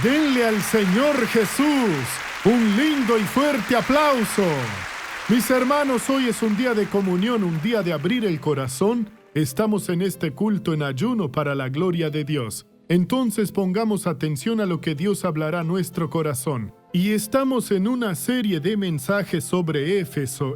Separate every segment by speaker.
Speaker 1: Denle al Señor Jesús un lindo y fuerte aplauso. Mis hermanos, hoy es un día de comunión, un día de abrir el corazón. Estamos en este culto en ayuno para la gloria de Dios. Entonces pongamos atención a lo que Dios hablará a nuestro corazón. Y estamos en una serie de mensajes sobre Éfeso,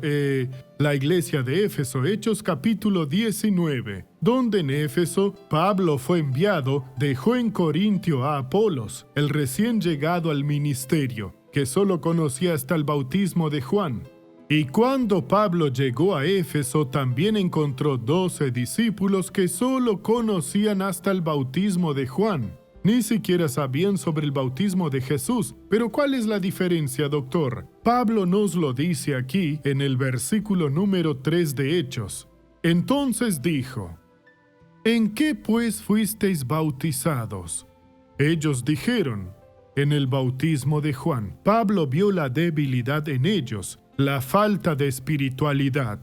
Speaker 1: la iglesia de Éfeso, Hechos capítulo 19, donde en Éfeso Pablo fue enviado, dejó en Corintio a Apolos, el recién llegado al ministerio, que solo conocía hasta el bautismo de Juan. Y cuando Pablo llegó a Éfeso, también encontró 12 discípulos que solo conocían hasta el bautismo de Juan. Ni siquiera sabían sobre el bautismo de Jesús. Pero ¿cuál es la diferencia, doctor? Pablo nos lo dice aquí en el versículo número 3 de Hechos. Entonces dijo: ¿En qué pues fuisteis bautizados? Ellos dijeron: en el bautismo de Juan. Pablo vio la debilidad en ellos, la falta de espiritualidad.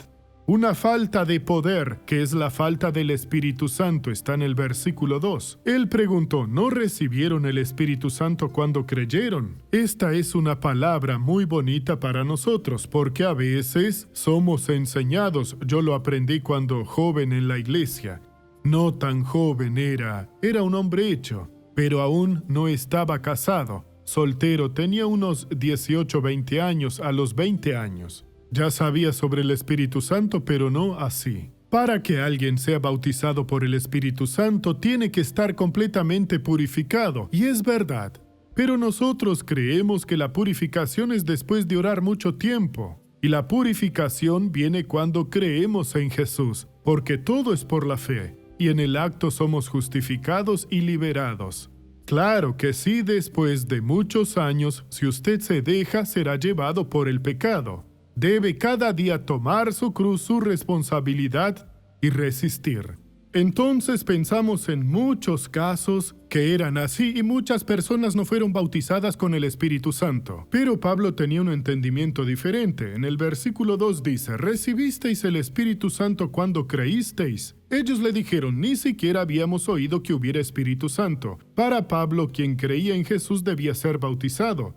Speaker 1: Una falta de poder, que es la falta del Espíritu Santo, está en el versículo 2. Él preguntó: ¿no recibieron el Espíritu Santo cuando creyeron? Esta es una palabra muy bonita para nosotros, porque a veces somos enseñados. Yo lo aprendí cuando joven en la iglesia. No tan joven era un hombre hecho, pero aún no estaba casado. Soltero, tenía unos 18, 20 años, a los 20 años. Ya sabía sobre el Espíritu Santo, pero no así. Para que alguien sea bautizado por el Espíritu Santo, tiene que estar completamente purificado, y es verdad. Pero nosotros creemos que la purificación es después de orar mucho tiempo. Y la purificación viene cuando creemos en Jesús, porque todo es por la fe, y en el acto somos justificados y liberados. Claro que sí, después de muchos años, si usted se deja, será llevado por el pecado. Debe cada día tomar su cruz, su responsabilidad y resistir. Entonces pensamos en muchos casos que eran así y muchas personas no fueron bautizadas con el Espíritu Santo. Pero Pablo tenía un entendimiento diferente. En el versículo 2 dice: ¿recibisteis el Espíritu Santo cuando creísteis? Ellos le dijeron: ni siquiera habíamos oído que hubiera Espíritu Santo. Para Pablo, quien creía en Jesús debía ser bautizado.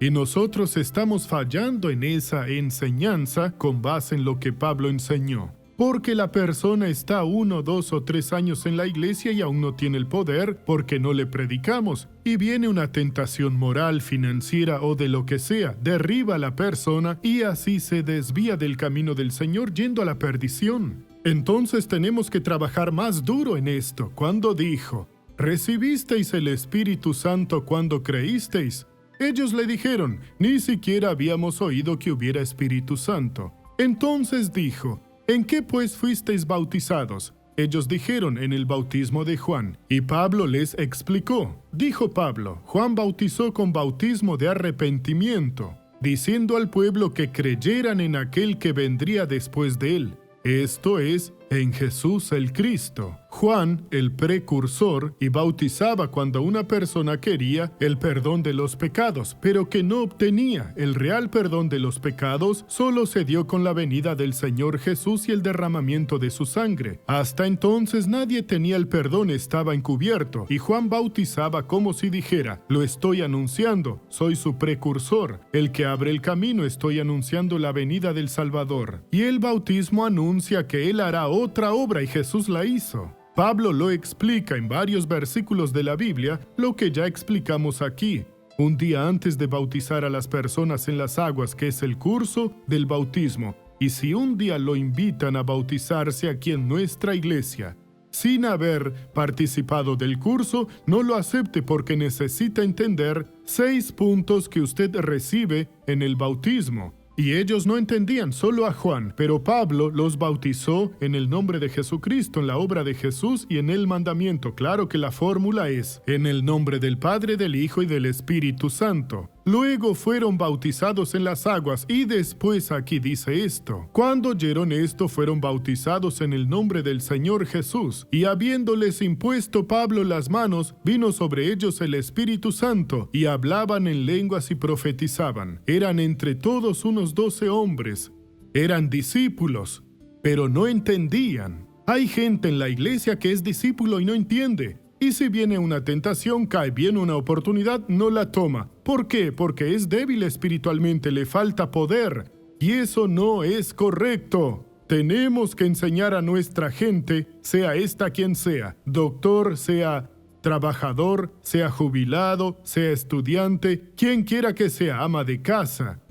Speaker 1: Y nosotros estamos fallando en esa enseñanza con base en lo que Pablo enseñó. Porque la persona está 1, 2 o 3 años en la iglesia y aún no tiene el poder porque no le predicamos. Y viene una tentación moral, financiera o de lo que sea, derriba a la persona y así se desvía del camino del Señor yendo a la perdición. Entonces tenemos que trabajar más duro en esto. Cuando dijo: ¿recibisteis el Espíritu Santo cuando creísteis? Ellos le dijeron: ni siquiera habíamos oído que hubiera Espíritu Santo. Entonces dijo: ¿en qué pues fuisteis bautizados? Ellos dijeron: en el bautismo de Juan. Y Pablo les explicó. Dijo Pablo: Juan bautizó con bautismo de arrepentimiento, diciendo al pueblo que creyeran en aquel que vendría después de él, esto es, en Jesús el Cristo. Juan, el precursor, y bautizaba cuando una persona quería el perdón de los pecados, pero que no obtenía. El real perdón de los pecados solo se dio con la venida del Señor Jesús y el derramamiento de su sangre. Hasta entonces nadie tenía el perdón, estaba encubierto, y Juan bautizaba como si dijera: lo estoy anunciando, soy su precursor, el que abre el camino, estoy anunciando la venida del Salvador. Y el bautismo anuncia que él hará otra obra y Jesús la hizo. Pablo lo explica en varios versículos de la Biblia, lo que ya explicamos aquí. Un día antes de bautizar a las personas en las aguas, que es el curso del bautismo, y si un día lo invitan a bautizarse aquí en nuestra iglesia, sin haber participado del curso, no lo acepte porque necesita entender 6 puntos que usted recibe en el bautismo. Y ellos no entendían, solo a Juan, pero Pablo los bautizó en el nombre de Jesucristo, en la obra de Jesús y en el mandamiento. Claro que la fórmula es: en el nombre del Padre, del Hijo y del Espíritu Santo. Luego fueron bautizados en las aguas y después aquí dice esto: cuando oyeron esto fueron bautizados en el nombre del Señor Jesús, y habiéndoles impuesto Pablo las manos, vino sobre ellos el Espíritu Santo, y hablaban en lenguas y profetizaban. Eran entre todos unos 12 hombres. Eran discípulos, pero no entendían. Hay gente en la iglesia que es discípulo y no entiende. Y si viene una tentación, cae bien una oportunidad, no la toma. ¿Por qué? Porque es débil espiritualmente, le falta poder. Y eso no es correcto. Tenemos que enseñar a nuestra gente, sea esta quien sea, doctor, sea trabajador, sea jubilado, sea estudiante, quien quiera que sea, ama de casa.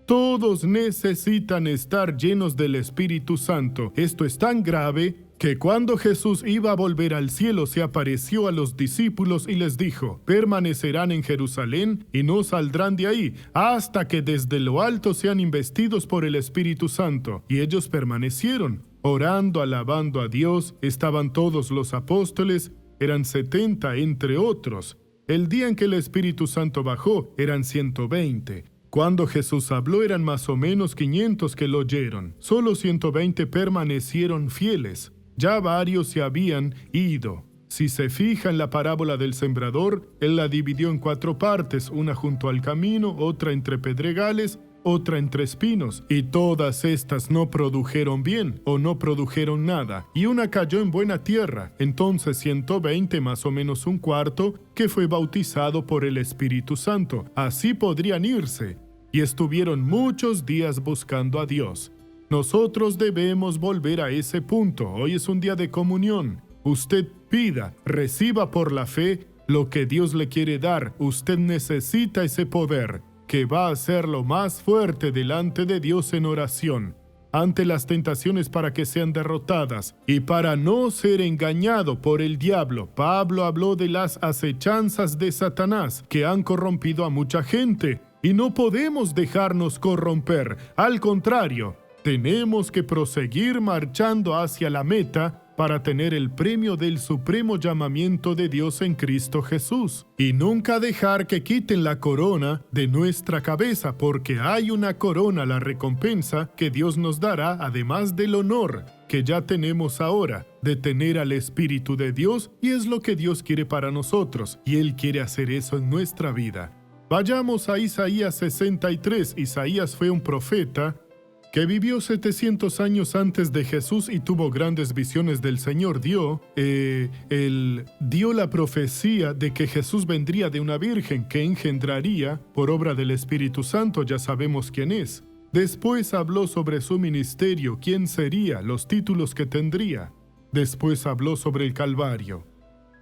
Speaker 1: Todos necesitan estar llenos del Espíritu Santo. Esto es tan grave que cuando Jesús iba a volver al cielo se apareció a los discípulos y les dijo: permanecerán en Jerusalén y no saldrán de ahí hasta que desde lo alto sean investidos por el Espíritu Santo. Y ellos permanecieron, orando, alabando a Dios. Estaban todos los apóstoles, eran 70 entre otros. El día en que el Espíritu Santo bajó eran 120. Cuando Jesús habló eran más o menos 500 que lo oyeron. Solo 120 permanecieron fieles. Ya varios se habían ido. Si se fija en la parábola del sembrador, él la dividió en 4 partes, una junto al camino, otra entre pedregales, otra entre espinos, y todas estas no produjeron bien, o no produjeron nada, y una cayó en buena tierra. Entonces 120, más o menos un cuarto, que fue bautizado por el Espíritu Santo. Así podrían irse, y estuvieron muchos días buscando a Dios. Nosotros debemos volver a ese punto. Hoy es un día de comunión. Usted pida, reciba por la fe lo que Dios le quiere dar. Usted necesita ese poder, que va a hacerlo más fuerte delante de Dios en oración, ante las tentaciones para que sean derrotadas y para no ser engañado por el diablo. Pablo habló de las acechanzas de Satanás que han corrompido a mucha gente y no podemos dejarnos corromper. Al contrario, tenemos que proseguir marchando hacia la meta para tener el premio del supremo llamamiento de Dios en Cristo Jesús. Y nunca dejar que quiten la corona de nuestra cabeza, porque hay una corona, la recompensa que Dios nos dará, además del honor que ya tenemos ahora, de tener al Espíritu de Dios, y es lo que Dios quiere para nosotros, y Él quiere hacer eso en nuestra vida. Vayamos a Isaías 63. Isaías fue un profeta que vivió 700 años antes de Jesús y tuvo grandes visiones del Señor. Él dio la profecía de que Jesús vendría de una virgen que engendraría por obra del Espíritu Santo. Ya sabemos quién es. Después habló sobre su ministerio, quién sería, los títulos que tendría. Después habló sobre el Calvario.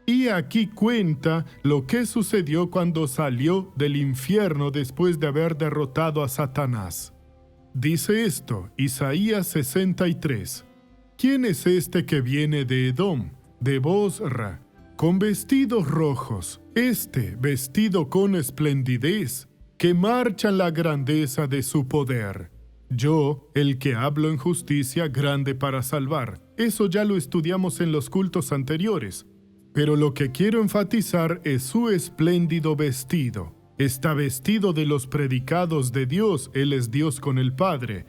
Speaker 1: Y aquí cuenta lo que sucedió cuando salió del infierno después de haber derrotado a Satanás. Dice esto, Isaías 63. ¿Quién es este que viene de Edom, de Bosra, con vestidos rojos, vestido con esplendidez, que marcha en la grandeza de su poder? Yo, el que hablo en justicia, grande para salvar. Eso ya lo estudiamos en los cultos anteriores. Pero lo que quiero enfatizar es su espléndido vestido. Está vestido de los predicados de Dios. Él es Dios con el Padre.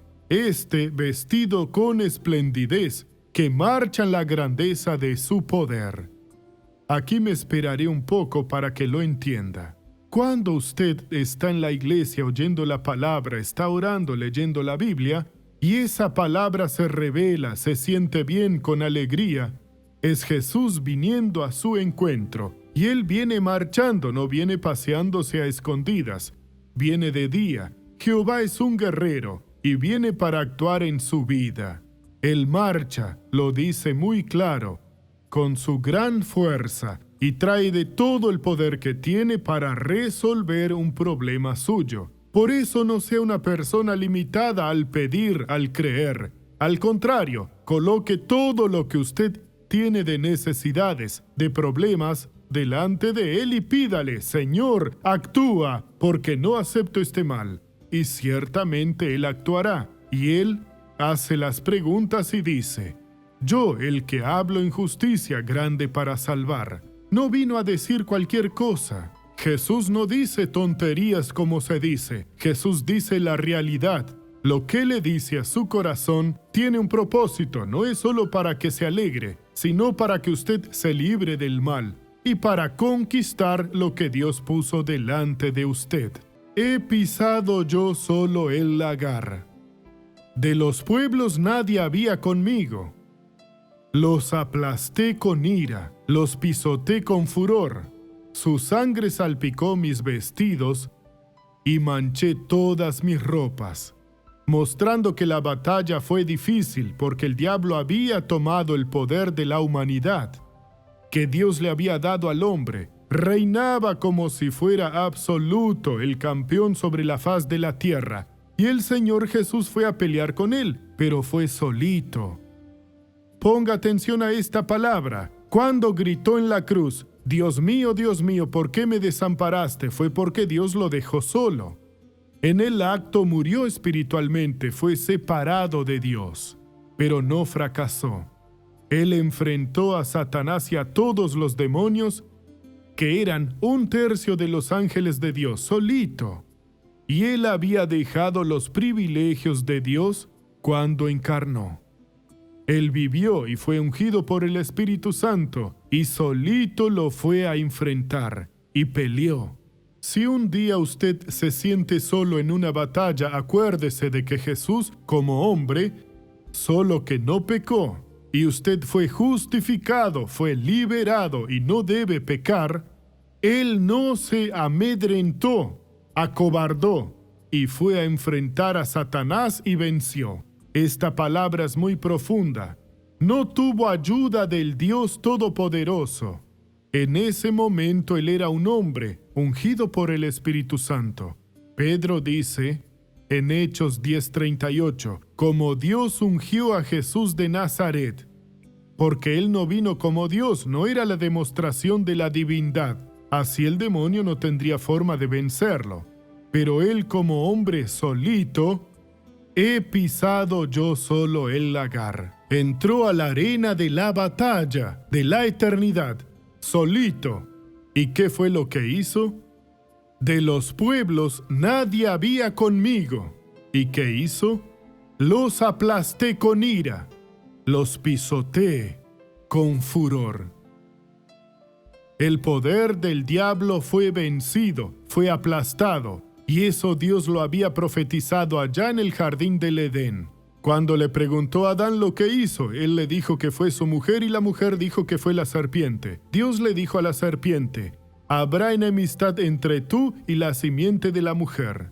Speaker 1: Vestido con esplendidez, que marcha en la grandeza de su poder. Aquí me esperaré un poco para que lo entienda. Cuando usted está en la iglesia oyendo la palabra, está orando, leyendo la Biblia, y esa palabra se revela, se siente bien, con alegría, es Jesús viniendo a su encuentro. Y Él viene marchando, no viene paseándose a escondidas. Viene de día. Jehová es un guerrero y viene para actuar en su vida. Él marcha, lo dice muy claro, con su gran fuerza, y trae de todo el poder que tiene para resolver un problema suyo. Por eso no sea una persona limitada al pedir, al creer. Al contrario, coloque todo lo que usted tiene de necesidades, de problemas, delante de Él y pídale: Señor, actúa, porque no acepto este mal. Y ciertamente Él actuará. Y Él hace las preguntas y dice: yo, el que hablo en justicia, grande para salvar. No vino a decir cualquier cosa. Jesús no dice tonterías como se dice. Jesús dice la realidad. Lo que le dice a su corazón tiene un propósito. No es solo para que se alegre, sino para que usted se libre del mal y para conquistar lo que Dios puso delante de usted. He pisado yo solo el lagar. De los pueblos nadie había conmigo. Los aplasté con ira. Los pisoteé con furor. Su sangre salpicó mis vestidos y manché todas mis ropas, mostrando que la batalla fue difícil porque el diablo había tomado el poder de la humanidad que Dios le había dado al hombre. Reinaba como si fuera absoluto, el campeón sobre la faz de la tierra. Y el Señor Jesús fue a pelear con él, pero fue solito. Ponga atención a esta palabra. Cuando gritó en la cruz, Dios mío, ¿por qué me desamparaste?, fue porque Dios lo dejó solo. En el acto murió espiritualmente, fue separado de Dios, pero no fracasó. Él enfrentó a Satanás y a todos los demonios, que eran 1/3 de los ángeles de Dios, solito. Y él había dejado los privilegios de Dios cuando encarnó. Él vivió y fue ungido por el Espíritu Santo, y solito lo fue a enfrentar, y peleó. Si un día usted se siente solo en una batalla, acuérdese de que Jesús, como hombre, solo que no pecó, y usted fue justificado, fue liberado y no debe pecar, Él no se amedrentó, acobardó y fue a enfrentar a Satanás y venció. Esta palabra es muy profunda. No tuvo ayuda del Dios Todopoderoso. En ese momento él era un hombre ungido por el Espíritu Santo. Pedro dice en Hechos 10:38, como Dios ungió a Jesús de Nazaret, porque él no vino como Dios, no era la demostración de la divindad. Así el demonio no tendría forma de vencerlo. Pero él como hombre solito, he pisado yo solo el lagar. Entró a la arena de la batalla, de la eternidad, solito. ¿Y qué fue lo que hizo? De los pueblos nadie había conmigo. ¿Y qué hizo? Los aplasté con ira, los pisoteé con furor. El poder del diablo fue vencido, fue aplastado, y eso Dios lo había profetizado allá en el jardín del Edén. Cuando le preguntó a Adán lo que hizo, él le dijo que fue su mujer y la mujer dijo que fue la serpiente. Dios le dijo a la serpiente, habrá enemistad entre tú y la simiente de la mujer.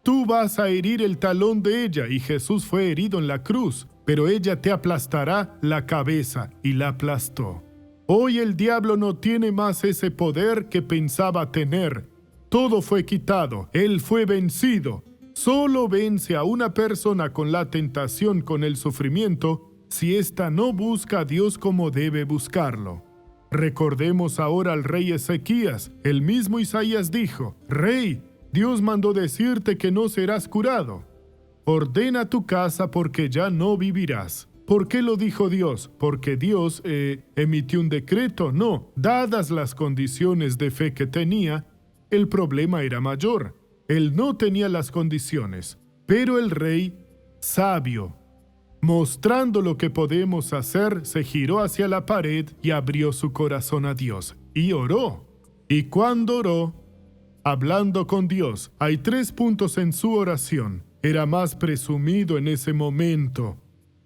Speaker 1: Tú vas a herir el talón de ella, y Jesús fue herido en la cruz, pero ella te aplastará la cabeza, y la aplastó. Hoy el diablo no tiene más ese poder que pensaba tener. Todo fue quitado, él fue vencido. Solo vence a una persona con la tentación, con el sufrimiento, si ésta no busca a Dios como debe buscarlo. Recordemos ahora al rey Ezequías. El mismo Isaías dijo, Rey, Dios mandó decirte que no serás curado. Ordena tu casa porque ya no vivirás. ¿Por qué lo dijo Dios? ¿Porque Dios emitió un decreto? No. Dadas las condiciones de fe que tenía, el problema era mayor. Él no tenía las condiciones, pero el rey, sabio, mostrando lo que podemos hacer, se giró hacia la pared y abrió su corazón a Dios, y oró. Y cuando oró, hablando con Dios, hay 3 puntos en su oración. Era más presumido en ese momento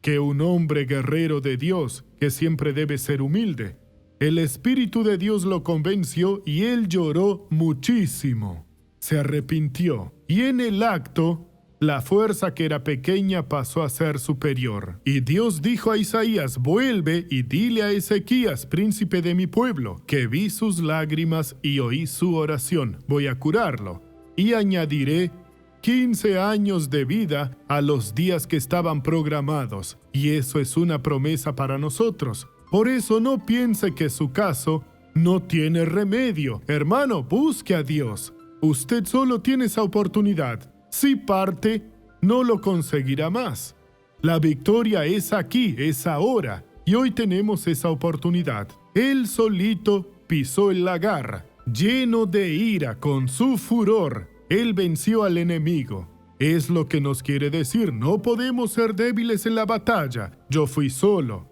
Speaker 1: que un hombre guerrero de Dios, que siempre debe ser humilde. El Espíritu de Dios lo convenció y él lloró muchísimo. Se arrepintió y en el acto, la fuerza que era pequeña pasó a ser superior. Y Dios dijo a Isaías, vuelve y dile a Ezequías, príncipe de mi pueblo, que vi sus lágrimas y oí su oración. Voy a curarlo. Y añadiré 15 años de vida a los días que estaban programados. Y eso es una promesa para nosotros. Por eso no piense que su caso no tiene remedio. Hermano, busque a Dios. Usted solo tiene esa oportunidad. Si parte, no lo conseguirá más. La victoria es aquí, es ahora. Y hoy tenemos esa oportunidad. Él solito pisó el lagar. Lleno de ira, con su furor, él venció al enemigo. Es lo que nos quiere decir. No podemos ser débiles en la batalla. Yo fui solo.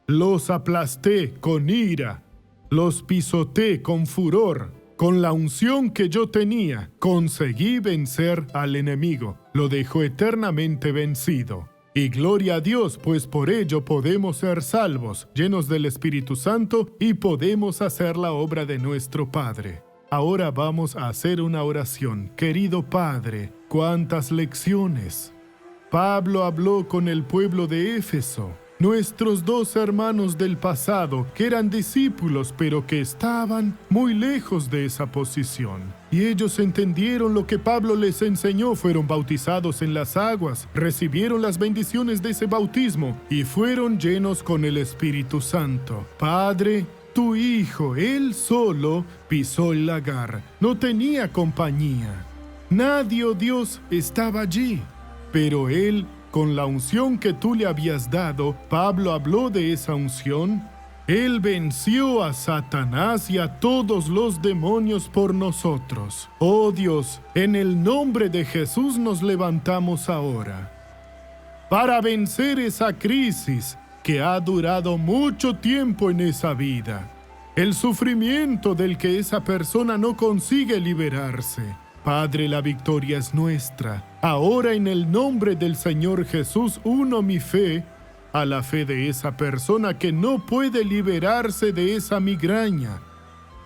Speaker 1: Los aplasté con ira. Los pisoteé con furor. Con la unción que yo tenía, conseguí vencer al enemigo. Lo dejó eternamente vencido. Y gloria a Dios, pues por ello podemos ser salvos, llenos del Espíritu Santo, y podemos hacer la obra de nuestro Padre. Ahora vamos a hacer una oración. Querido Padre, ¿cuántas lecciones? Pablo habló con el pueblo de Éfeso, nuestros dos hermanos del pasado, que eran discípulos, pero que estaban muy lejos de esa posición. Y ellos entendieron lo que Pablo les enseñó, fueron bautizados en las aguas, recibieron las bendiciones de ese bautismo y fueron llenos con el Espíritu Santo. Padre, tu hijo, él solo, pisó el lagar, no tenía compañía. Nadie, oh Dios, estaba allí, pero él, con la unción que tú le habías dado, Pablo habló de esa unción. Él venció a Satanás y a todos los demonios por nosotros. Oh Dios, en el nombre de Jesús nos levantamos ahora para vencer esa crisis que ha durado mucho tiempo en esa vida. El sufrimiento del que esa persona no consigue liberarse. Padre, la victoria es nuestra. Ahora en el nombre del Señor Jesús uno mi fe a la fe de esa persona que no puede liberarse de esa migraña,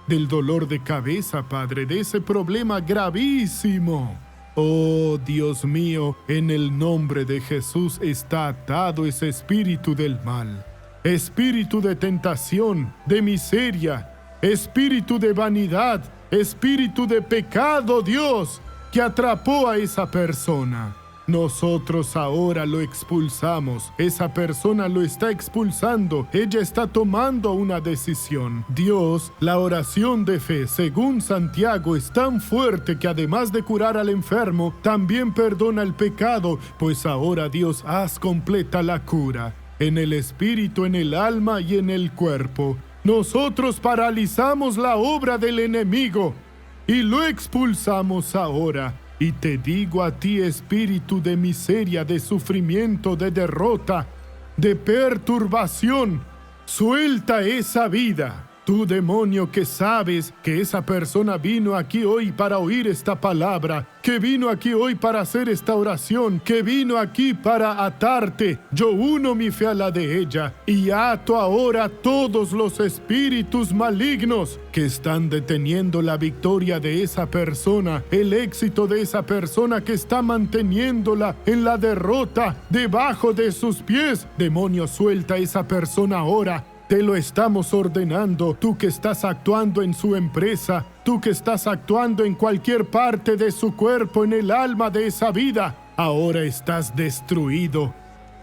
Speaker 1: del dolor de cabeza, Padre, de ese problema gravísimo. Oh Dios mío, en el nombre de Jesús está atado ese espíritu del mal, espíritu de tentación, de miseria, espíritu de vanidad, espíritu de pecado, Dios, que atrapó a esa persona. Nosotros ahora lo expulsamos. Esa persona lo está expulsando. Ella está tomando una decisión. Dios, la oración de fe, según Santiago, es tan fuerte que además de curar al enfermo, también perdona el pecado, pues ahora Dios haz completa la cura, en el espíritu, en el alma y en el cuerpo. Nosotros paralizamos la obra del enemigo y lo expulsamos ahora. Y te digo a ti, espíritu de miseria, de sufrimiento, de derrota, de perturbación, suelta esa vida. Tú, demonio, que sabes que esa persona vino aquí hoy para oír esta palabra, que vino aquí hoy para hacer esta oración, que vino aquí para atarte. Yo uno mi fe a la de ella y ato ahora todos los espíritus malignos que están deteniendo la victoria de esa persona, el éxito de esa persona que está manteniéndola en la derrota debajo de sus pies. Demonio, suelta a esa persona ahora. Te lo estamos ordenando, tú que estás actuando en su empresa, tú que estás actuando en cualquier parte de su cuerpo, en el alma de esa vida. Ahora estás destruido.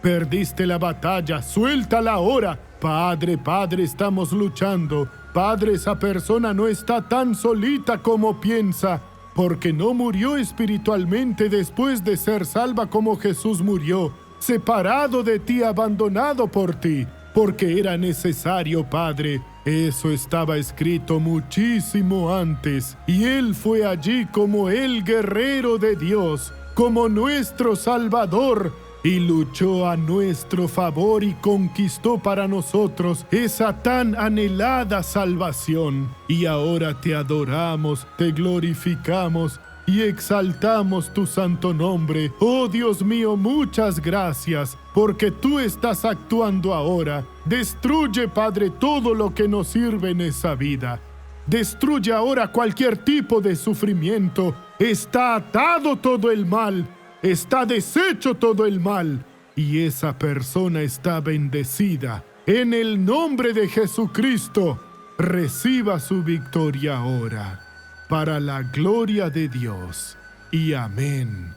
Speaker 1: Perdiste la batalla, suéltala ahora. Padre, Padre, estamos luchando. Padre, esa persona no está tan solita como piensa, porque no murió espiritualmente después de ser salva como Jesús murió, separado de ti, abandonado por ti. Porque era necesario, Padre. Eso estaba escrito muchísimo antes. Y Él fue allí como el guerrero de Dios, como nuestro Salvador, y luchó a nuestro favor y conquistó para nosotros esa tan anhelada salvación. Y ahora te adoramos, te glorificamos y exaltamos tu santo nombre. Oh Dios mío, muchas gracias, porque tú estás actuando ahora. Destruye, Padre, todo lo que nos sirve en esa vida. Destruye ahora cualquier tipo de sufrimiento. Está atado todo el mal. Está deshecho todo el mal. Y esa persona está bendecida. En el nombre de Jesucristo, reciba su victoria ahora, para la gloria de Dios. Y amén.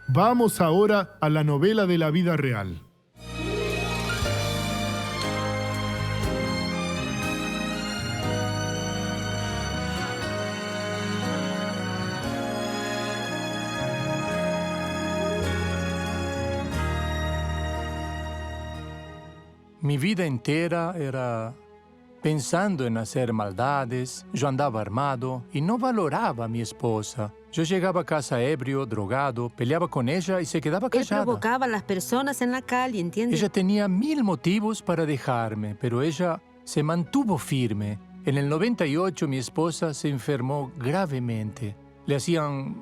Speaker 1: Vamos ahora a la novela de la vida real.
Speaker 2: Mi vida entera era pensando en hacer maldades. Yo andaba armado y no valoraba a mi esposa. Yo llegaba a casa ebrio, drogado, peleaba con ella y se quedaba
Speaker 3: Él
Speaker 2: callada.
Speaker 3: provocaba a las personas en la calle, ¿entiendes?
Speaker 2: Ella tenía 1000 motivos para dejarme, pero ella se mantuvo firme. En el 98 mi esposa se enfermó gravemente. Le hacían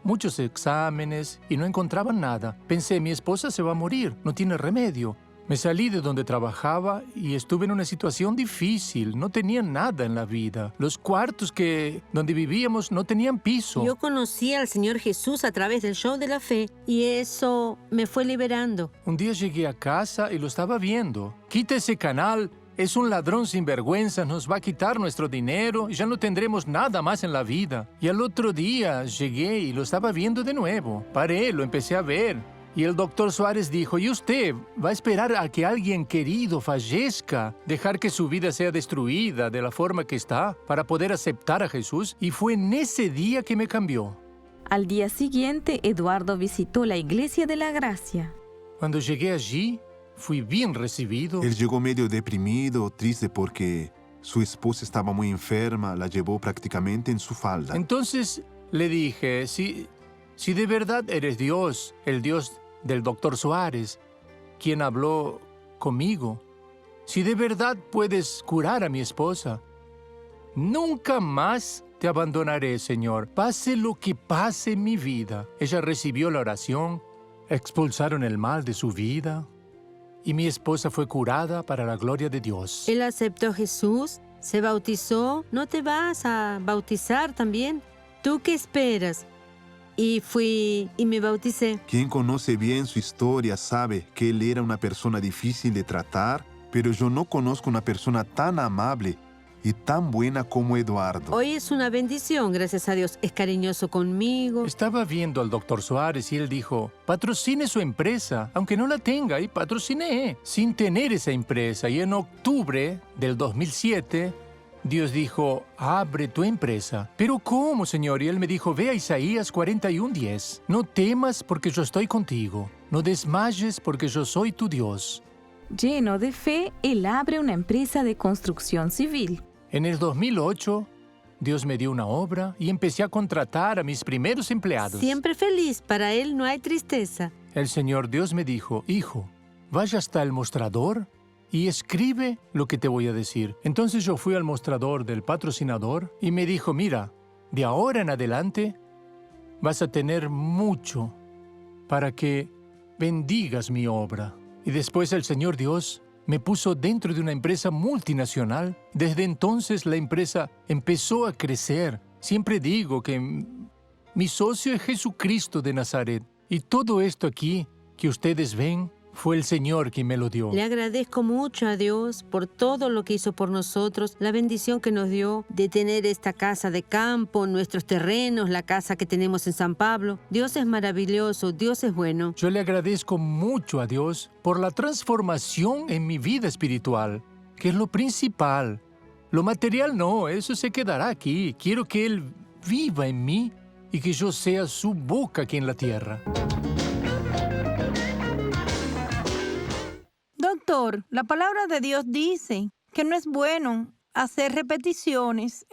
Speaker 2: muchos exámenes y no encontraban nada. Pensé, mi esposa se va a morir, no tiene remedio. Me salí de donde trabajaba y estuve en una situación difícil. No tenía nada en la vida. Los cuartos donde vivíamos no tenían piso.
Speaker 3: Yo conocí al Señor Jesús a través del show de la fe y eso me fue liberando.
Speaker 2: Un día llegué a casa y lo estaba viendo. Quita ese canal. Es un ladrón sin vergüenza, nos va a quitar nuestro dinero y ya no tendremos nada más en la vida. Y al otro día llegué y lo estaba viendo de nuevo. Paré, lo empecé a ver. Y el doctor Suárez dijo, ¿y usted va a esperar a que alguien querido fallezca? ¿Dejar que su vida sea destruida de la forma que está para poder aceptar a Jesús? Y fue en ese día que me cambió.
Speaker 4: Al día siguiente, Eduardo visitó la Iglesia de la Gracia.
Speaker 2: Cuando llegué allí, fui bien recibido.
Speaker 5: Él llegó medio deprimido, triste porque su esposa estaba muy enferma, la llevó prácticamente en su falda.
Speaker 2: Entonces le dije, si de verdad eres Dios, el Dios del doctor Suárez, quien habló conmigo, si de verdad puedes curar a mi esposa, nunca más te abandonaré, Señor, pase lo que pase en mi vida. Ella recibió la oración, expulsaron el mal de su vida y mi esposa fue curada para la gloria de Dios.
Speaker 3: Él aceptó a Jesús, se bautizó. ¿No te vas a bautizar también? ¿Tú qué esperas? Y fui y me bauticé.
Speaker 5: Quien conoce bien su historia sabe que él era una persona difícil de tratar, pero yo no conozco una persona tan amable y tan buena como Eduardo.
Speaker 3: Hoy es una bendición, gracias a Dios. Es cariñoso conmigo.
Speaker 2: Estaba viendo al doctor Suárez y él dijo, patrocine su empresa, aunque no la tenga, y patrociné sin tener esa empresa. Y en octubre del 2007, Dios dijo, abre tu empresa. ¿Pero cómo, Señor? Y él me dijo, ve a Isaías 41:10. No temas porque yo estoy contigo. No desmayes porque yo soy tu Dios.
Speaker 4: Lleno de fe, él abre una empresa de construcción civil.
Speaker 2: En el 2008, Dios me dio una obra y empecé a contratar a mis primeros empleados.
Speaker 3: Siempre feliz, para él no hay tristeza.
Speaker 2: El Señor Dios me dijo, hijo, vaya hasta el mostrador y escribe lo que te voy a decir. Entonces yo fui al mostrador del patrocinador y me dijo, mira, de ahora en adelante vas a tener mucho para que bendigas mi obra. Y después el Señor Dios me puso dentro de una empresa multinacional. Desde entonces la empresa empezó a crecer. Siempre digo que mi socio es Jesucristo de Nazaret. Y todo esto aquí que ustedes ven fue el Señor quien me lo dio.
Speaker 3: Le agradezco mucho a Dios por todo lo que hizo por nosotros, la bendición que nos dio de tener esta casa de campo, nuestros terrenos, la casa que tenemos en San Pablo. Dios es maravilloso, Dios es bueno.
Speaker 2: Yo le agradezco mucho a Dios por la transformación en mi vida espiritual, que es lo principal. Lo material no, eso se quedará aquí. Quiero que Él viva en mí y que yo sea su boca aquí en la tierra.
Speaker 6: Doctor, la palabra de Dios dice que no es bueno hacer repeticiones,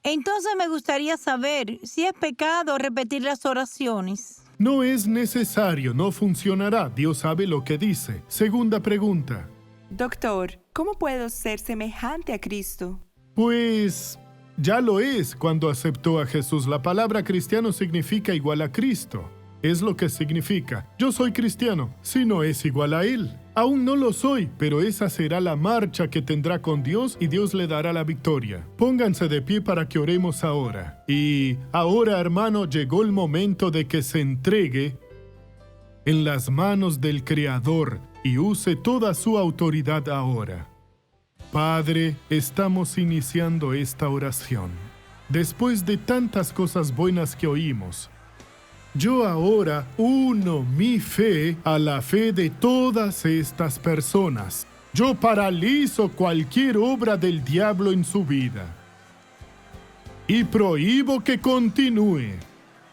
Speaker 6: Entonces me gustaría saber si es pecado repetir las oraciones.
Speaker 1: No es necesario, no funcionará. Dios sabe lo que dice. Segunda pregunta.
Speaker 7: Doctor, ¿cómo puedo ser semejante a Cristo?
Speaker 1: Pues ya lo es cuando aceptó a Jesús. La palabra cristiano significa igual a Cristo. Es lo que significa. Yo soy cristiano, si no es igual a Él. Aún no lo soy, pero esa será la marcha que tendrá con Dios y Dios le dará la victoria. Pónganse de pie para que oremos ahora. Y ahora, hermano, llegó el momento de que se entregue en las manos del Creador y use toda su autoridad ahora. Padre, estamos iniciando esta oración. Después de tantas cosas buenas que oímos, yo ahora uno mi fe a la fe de todas estas personas. Yo paralizo cualquier obra del diablo en su vida y prohíbo que continúe.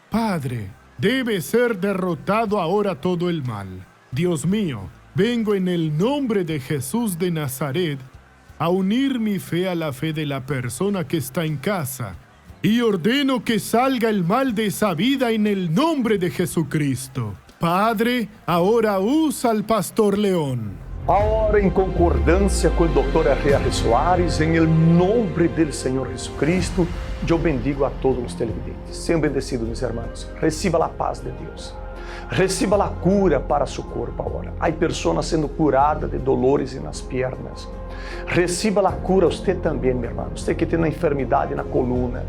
Speaker 1: Padre, debe ser derrotado ahora todo el mal. Dios mío, vengo en el nombre de Jesús de Nazaret a unir mi fe a la fe de la persona que está en casa. Y ordeno que salga el mal de esa vida en el nombre de Jesucristo. Padre, ahora usa al pastor León.
Speaker 8: Ahora, en concordancia con el Dr. R.R. Soares, en el nombre del Señor Jesucristo, yo bendigo a todos los televidentes. Sean bendecidos, mis hermanos. Reciba la paz de Dios. Reciba la cura para su cuerpo ahora. Hay personas siendo curadas de dolores en las piernas. Reciba la cura usted también, mi hermano. Usted que tiene una enfermedad en la columna.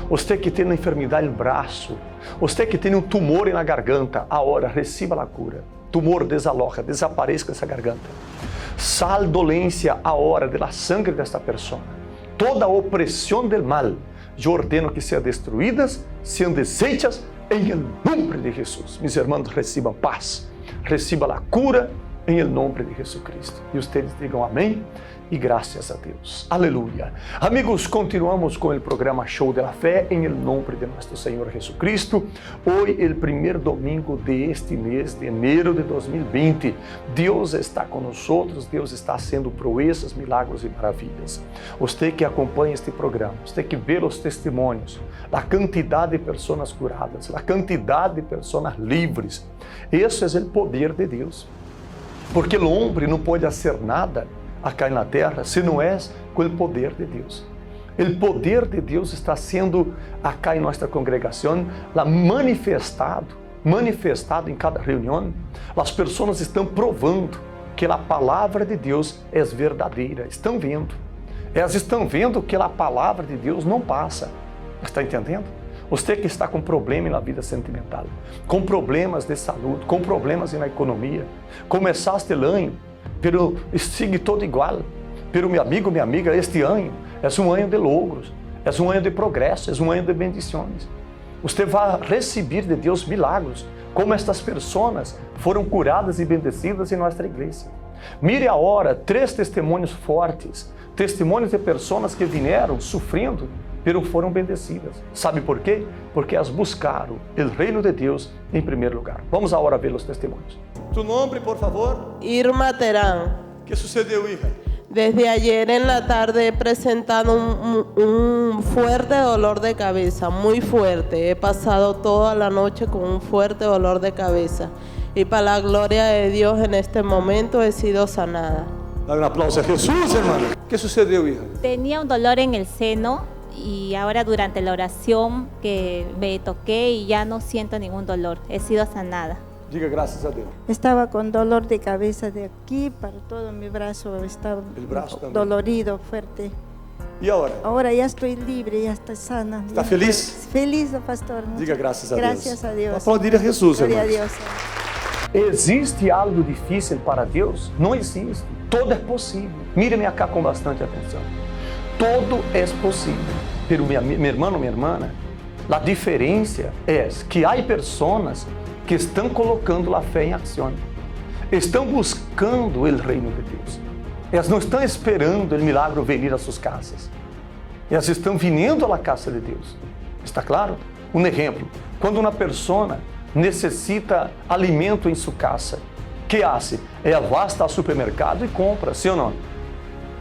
Speaker 8: Usted que tem uma enfermidade no braço, você que tem um tumor na garganta, agora receba a cura. Tumor desaloja, desapareça essa garganta. Sal dolência agora da sangre desta pessoa. Toda opressão del mal, eu ordeno que sejam destruídas, sejam desechas em nome de Jesus. Mis irmãos, recebam paz, recebam a cura em nome de Jesus Cristo. E vocês digam amém. E graças a Deus. Aleluia. Amigos, continuamos com o programa Show de la Fé em nome de nosso Senhor Jesucristo. Hoje, o primeiro domingo de este mês de enero de 2020. Deus está conosco, Deus está fazendo proezas, milagros e maravilhas. Você que acompanha este programa, você que vê os testemunhos, a quantidade de pessoas curadas, a quantidade de pessoas livres. Esse é o poder de Deus. Porque o homem não pode fazer nada acá na terra, se não é com o poder de Deus. O poder de Deus está sendo acá em nossa congregação manifestado em cada reunião. As pessoas estão provando que a palavra de Deus é verdadeira. Estão vendo. Elas estão vendo que a palavra de Deus não passa. Está entendendo? Você que está com problema na vida sentimental, com problemas de saúde, com problemas na economia, começaste o ano, pero sigue todo igual. Pero meu amigo, minha amiga, este ano é um ano de logros, é um ano de progresso, é um ano de bendições. Você vai receber de Deus milagros, como estas pessoas foram curadas e bendecidas em nossa igreja. Mire agora 3 testemunhos fortes, testemunhos de pessoas que vieram sofrendo, pero foram bendecidas. Sabe por quê? Porque elas buscaram o reino de Deus em primeiro lugar. Vamos agora ver os testemunhos. Tu nome, por favor?
Speaker 9: Irma Terán.
Speaker 8: ¿Qué sucedió, hija?
Speaker 9: Desde ayer en la tarde he presentado un fuerte dolor de cabeza, muy fuerte. He pasado toda la noche con un fuerte dolor de cabeza. Y para la gloria de Dios en este momento he sido sanada.
Speaker 8: Dale un aplauso a Jesús, hermano. ¿Qué sucedió, hija?
Speaker 10: Tenía un dolor en el seno y ahora durante la oración que me toqué y ya no siento ningún dolor. He sido sanada.
Speaker 8: Diga gracias a Dios.
Speaker 11: Estaba con dolor de cabeza de aquí para todo mi brazo, estaba
Speaker 8: el brazo
Speaker 11: dolorido, fuerte.
Speaker 8: ¿Y ahora?
Speaker 11: Ahora ya estoy libre, ya estoy sana.
Speaker 8: ¿Está feliz?
Speaker 11: Feliz, pastor.
Speaker 8: Diga gracias a Dios.
Speaker 11: Gracias a Dios.
Speaker 8: Aplaudir a Jesús,
Speaker 11: Gloria
Speaker 8: hermano.
Speaker 11: a Dios.
Speaker 8: ¿Existe algo difícil para Deus? Não existe. Todo é possível. Mire-me acá com bastante atenção. Todo é possível. Pero meu irmão, minha irmã, a diferença é que há pessoas que estão colocando a fé em ação. Estão buscando o reino de Deus. Elas não estão esperando o milagre vir a suas casas. Elas estão vindo à casa de Deus. Está claro? Um exemplo. Quando uma pessoa necessita alimento em sua casa, que faz? Ela vai ao supermercado e compra, sim ou não?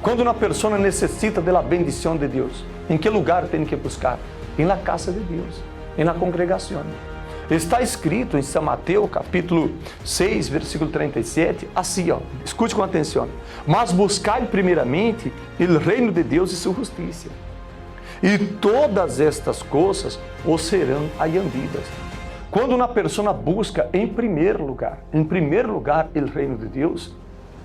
Speaker 8: Quando uma pessoa necessita da bendição de Deus, em que lugar tem que buscar? Em la casa de Deus, em la congregação. Está escrito em São Mateus, capítulo 6, versículo 37, assim, ó, escute com atenção. Mas buscai primeiramente o reino de Deus e sua justiça, e todas estas coisas os serão añadidas. Quando uma pessoa busca em primeiro lugar o reino de Deus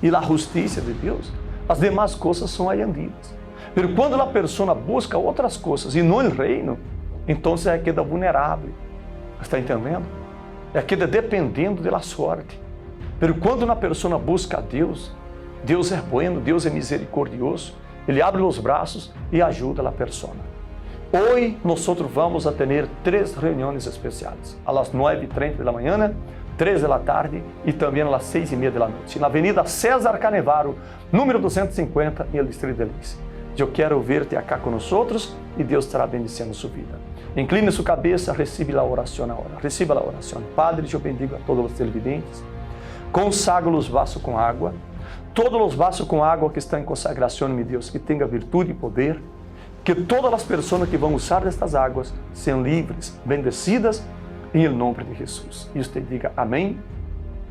Speaker 8: e a justiça de Deus, as demais coisas são añadidas. Mas quando a pessoa busca outras coisas e não o reino, então ela queda vulnerável. Está entendendo? Ela queda dependendo da sorte. Mas quando uma pessoa busca a Deus, Deus é bueno, Deus é misericordioso, Ele abre os braços e ajuda a pessoa. Hoje nós vamos a ter 3 reuniões especiais, às 9h30 da manhã, 3 da tarde e também às 6h30 da noite, na Avenida César Canevaro, número 250, em el Distrito de Lince. Eu quero ver-te acá conosco e Deus estará bendicindo sua vida. Incline sua cabeça, receba a oração agora. Receba a oração. Padre, eu bendigo a todos os televidentes. Consagro os vasos com água. Todos os vasos com água que estão em consagração, meu Deus, que tenha virtude e poder. Que todas as pessoas que vão usar estas águas sejam livres, bendecidas, em nome de Jesus. E você diga amém,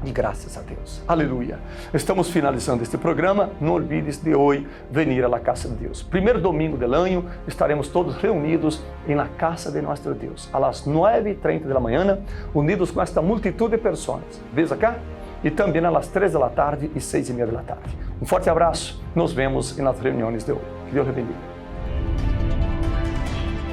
Speaker 8: E graças a Deus. Aleluia. Estamos finalizando este programa. Não olvides de hoje venir à casa de Deus. Primeiro domingo do ano, estaremos todos reunidos na casa de nosso Deus. Às 9h30 da manhã, unidos com esta multitud de pessoas. Vês acá? E também às 3 da tarde e 6h30 da tarde. Um forte abraço. Nos vemos nas reuniões de hoje. Que Deus te bendiga.